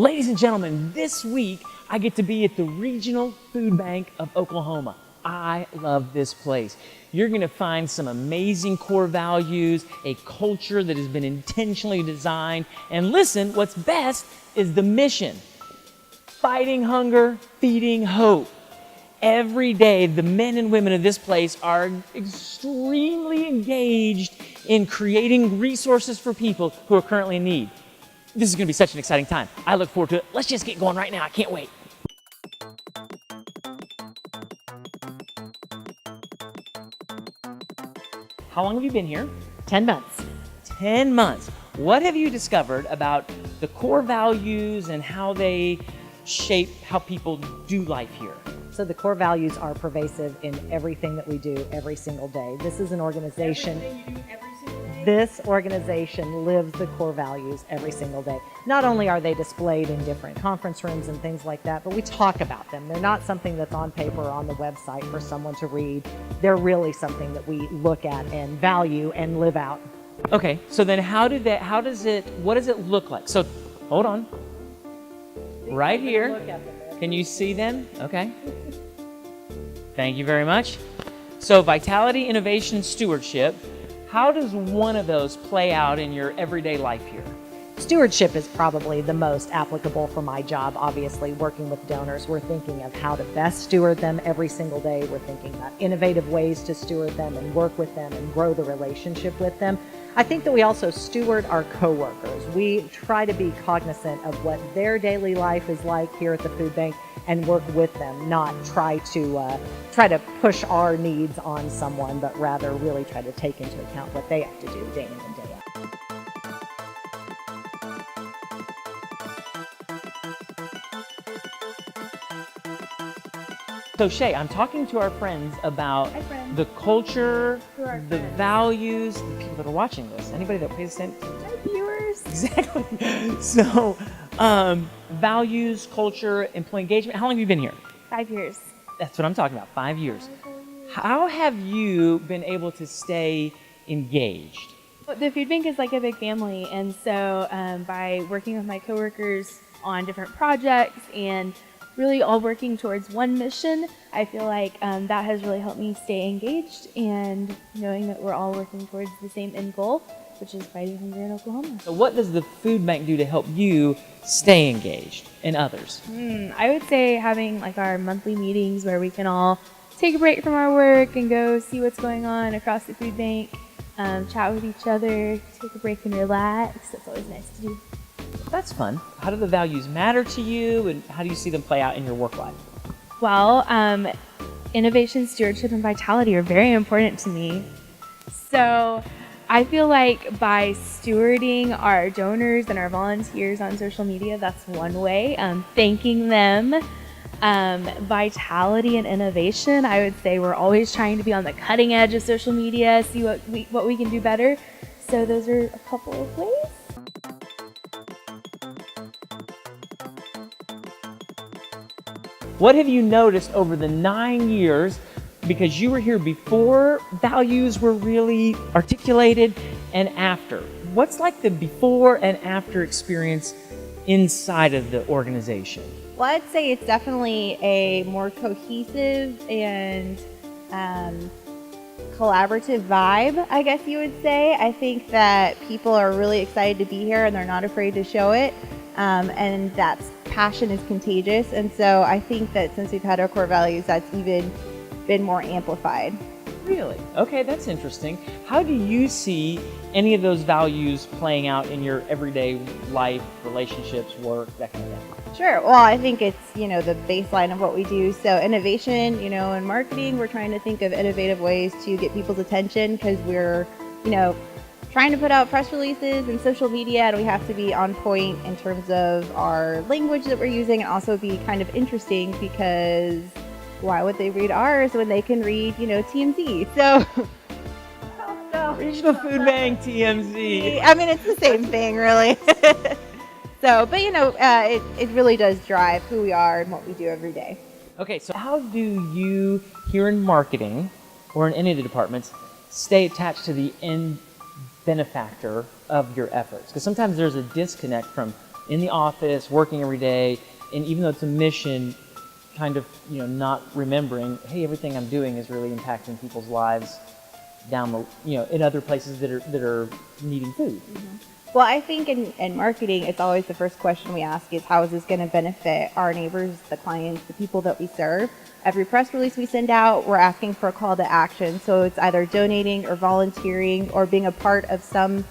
Ladies and gentlemen, this week I get to be at the Regional Food Bank of Oklahoma. I love this place. You're going to find some amazing core values, a culture that has been intentionally designed, and listen, what's best is the mission. Fighting hunger, feeding hope. Every day, the men and women of this place are extremely engaged in creating resources for people who are currently in need. This is going to be such an exciting time. I look forward to it. Let's just get going right now. I can't wait. How long have you been here? 10 months. 10 months. What have you discovered about the core values and how they shape how people do life here? So the core values are pervasive in everything that we do every single day. This is an organization. This organization lives the core values every single day. Not only are they displayed in different conference rooms and things like that, but we talk about them. They're not something that's on paper or on the website for someone to read. They're really something that we look at and value and live out. Okay, so then what does it look like? So, hold on. Right here. Can you see them? Okay. Thank you very much. So, vitality, innovation, stewardship. How does one of those play out in your everyday life here? Stewardship is probably the most applicable for my job. Obviously, working with donors, we're thinking of how to best steward them every single day. We're thinking about innovative ways to steward them and work with them and grow the relationship with them. I think that we also steward our coworkers. We try to be cognizant of what their daily life is like here at the food bank and work with them, not try to push our needs on someone, but rather really try to take into account what they have to do day in and day out. So Shay, I'm talking to our friends about the culture, the values, the people that are watching this, anybody that pays attention. Our viewers. Exactly. So, values, culture, employee engagement. How long have you been here? 5 years. That's what I'm talking about, 5 years. How have you been able to stay engaged? The food bank is like a big family, and so by working with my coworkers on different projects and really all working towards one mission, I feel like that has really helped me stay engaged and knowing that we're all working towards the same end goal, which is fighting hunger in Oklahoma. So what does the food bank do to help you stay engaged and others? I would say having like our monthly meetings where we can all take a break from our work and go see what's going on across the food bank, chat with each other, take a break and relax. That's always nice to do. That's fun. How do the values matter to you, and how do you see them play out in your work life? Well, innovation, stewardship, and vitality are very important to me. So I feel like by stewarding our donors and our volunteers on social media, that's one way. Thanking them. Vitality and innovation, I would say we're always trying to be on the cutting edge of social media, see what we can do better. So those are a couple of ways. What have you noticed over the 9 years, because you were here before values were really articulated and after? What's like the before and after experience inside of the organization? Well, I'd say it's definitely a more cohesive and collaborative vibe, I guess you would say. I think that people are really excited to be here and they're not afraid to show it. And that's passion is contagious, and so I think that since we've had our core values, that's even been more amplified. Really? Okay, that's interesting. How do you see any of those values playing out in your everyday life, relationships, work, that kind of thing? Sure. Well, I think it's, the baseline of what we do. So innovation, in marketing, we're trying to think of innovative ways to get people's attention because we're, trying to put out press releases and social media, and we have to be on point in terms of our language that we're using and also be kind of interesting because why would they read ours when they can read, TMZ? So, Regional Food Bank, TMZ. I mean, it's the same thing, really. So, but it really does drive who we are and what we do every day. Okay, so how do you, here in marketing or in any of the departments, stay attached to the end benefactor of your efforts? Because sometimes there's a disconnect from in the office, working every day, and even though it's a mission, kind of, not remembering, hey, everything I'm doing is really impacting people's lives down the, in other places that are needing food. Well, I think in marketing, it's always the first question we ask is how is this going to benefit our neighbors, the clients, the people that we serve? Every press release we send out, we're asking for a call to action. So it's either donating or volunteering or being a part of some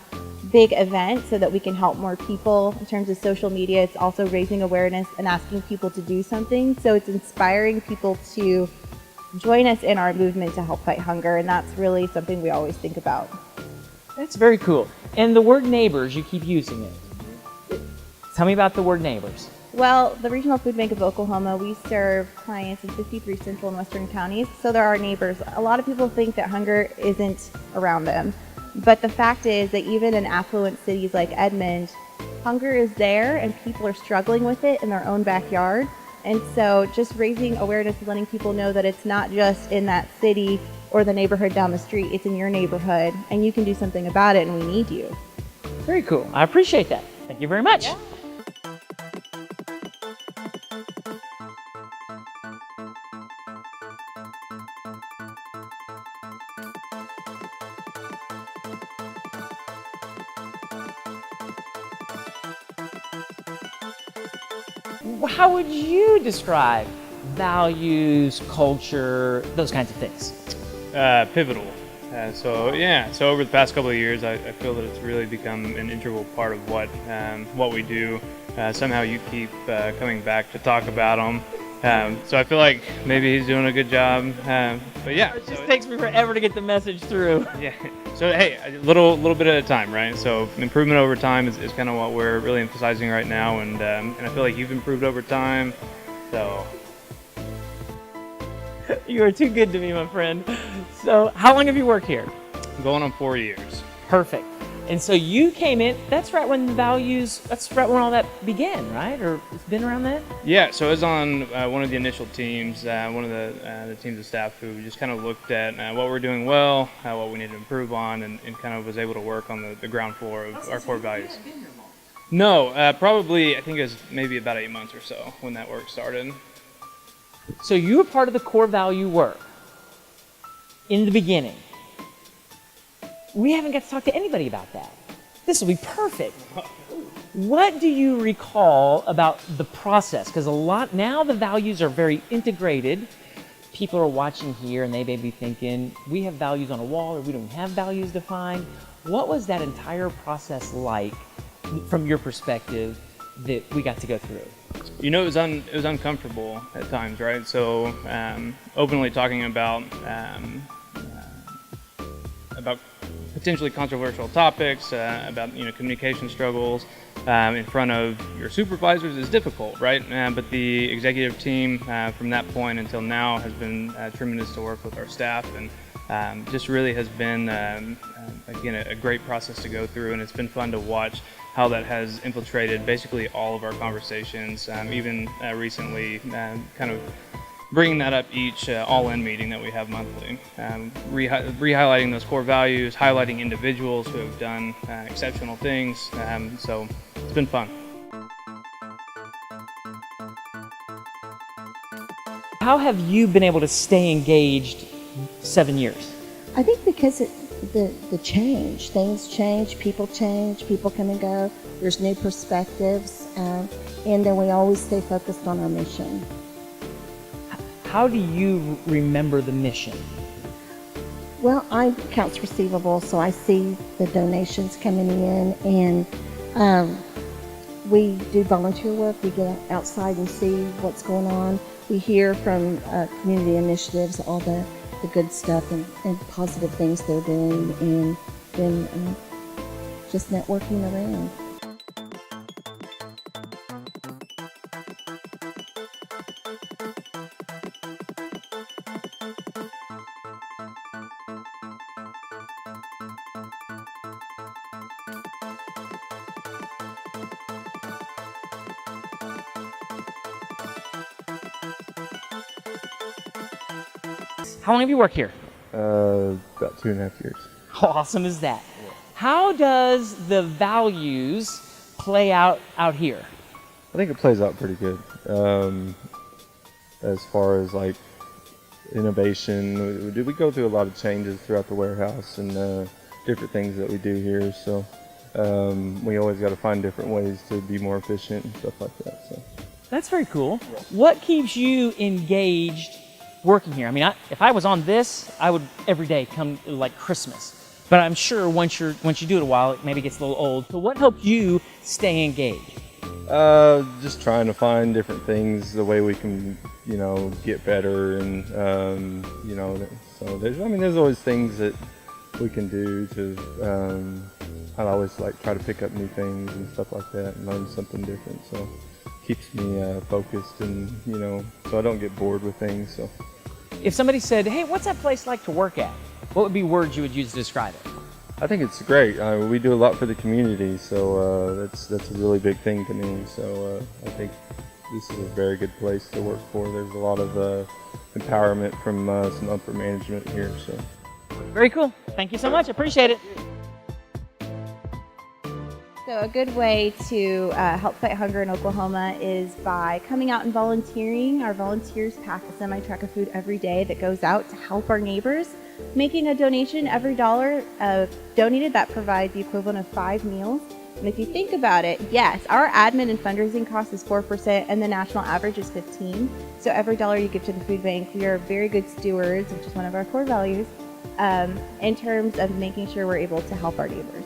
big event so that we can help more people. In terms of social media, it's also raising awareness and asking people to do something. So it's inspiring people to join us in our movement to help fight hunger. And that's really something we always think about. That's very cool. And the word neighbors, you keep using it. Tell me about the word neighbors. Well, the Regional Food Bank of Oklahoma, we serve clients in 53 central and western counties, so they're our neighbors. A lot of people think that hunger isn't around them, but the fact is that even in affluent cities like Edmond, hunger is there and people are struggling with it in their own backyard. And so just raising awareness and letting people know that it's not just in that city or the neighborhood down the street, it's in your neighborhood, and you can do something about it, and we need you. Very cool. I appreciate that. Thank you very much. Yeah. How would you describe values, culture, those kinds of things? Pivotal. So over the past couple of years, I feel that it's really become an integral part of what we do. Somehow you keep coming back to talk about them. So I feel like maybe he's doing a good job. But yeah, It just takes me forever to get the message through. yeah. So hey, a little bit at a time, right? So improvement over time is kind of what we're really emphasizing right now, and I feel like you've improved over time. So You are too good to me, my friend. So how long have you worked here? going on 4 years. Perfect. And so you came in, that's right when all that began, right? Or it's been around that? Yeah, so I was on one of the initial teams, one of the teams of staff who just kind of looked at what we're doing well, what we need to improve on, and kind of was able to work on the ground floor of our core values. No, probably, I think it was maybe about 8 months or so when that work started. So you were part of the core value work in the beginning. We haven't got to talk to anybody about that. This will be perfect. What do you recall about the process? Because now the values are very integrated. People are watching here and they may be thinking, we have values on a wall or we don't have values defined. What was that entire process like from your perspective that we got to go through? You know, it was uncomfortable at times, right? So openly talking about potentially controversial topics, about communication struggles in front of your supervisors is difficult, right? But the executive team from that point until now has been tremendous to work with our staff, and just really has been again a great process to go through, and it's been fun to watch how that has infiltrated basically all of our conversations, even recently kind of bringing that up each all-in meeting that we have monthly, re-highlighting those core values, highlighting individuals who have done exceptional things, so it's been fun. How have you been able to stay engaged 7 years? I think because the change, things change, people come and go, there's new perspectives, and then we always stay focused on our mission. How do you remember the mission? Well, I'm accounts receivable, so I see the donations coming in, and we do volunteer work. We get outside and see what's going on. We hear from community initiatives, all the good stuff and positive things they're doing, and then just networking around. How long have you worked here? About 2.5 years. How awesome is that? How does the values play out here? I think it plays out pretty good. As far as like innovation, we go through a lot of changes throughout the warehouse and different things that we do here. So we always got to find different ways to be more efficient and stuff like that. So That's very cool. What keeps you engaged working here? I mean, if I was on this, I would every day come like Christmas. But I'm sure once you do it a while, it maybe gets a little old. So what helps you stay engaged? just trying to find different things, the way we can, get better, and so there's always things that we can do to. I always try to pick up new things and stuff like that, and learn something different. So keeps me focused, and so I don't get bored with things. So If somebody said, "Hey, what's that place like to work at?" What would be words you would use to describe it? I think it's great. We do a lot for the community, so that's a really big thing to me. So I think this is a very good place to work for. There's a lot of empowerment from some upper management here. So Very cool. Thank you so much. Appreciate it. So a good way to help fight hunger in Oklahoma is by coming out and volunteering. Our volunteers pack a semi-truck of food every day that goes out to help our neighbors. Making a donation, every dollar donated, that provides the equivalent of 5 meals. And if you think about it, yes, our admin and fundraising cost is 4% and the national average is 15%. So every dollar you give to the food bank, we are very good stewards, which is one of our core values, in terms of making sure we're able to help our neighbors.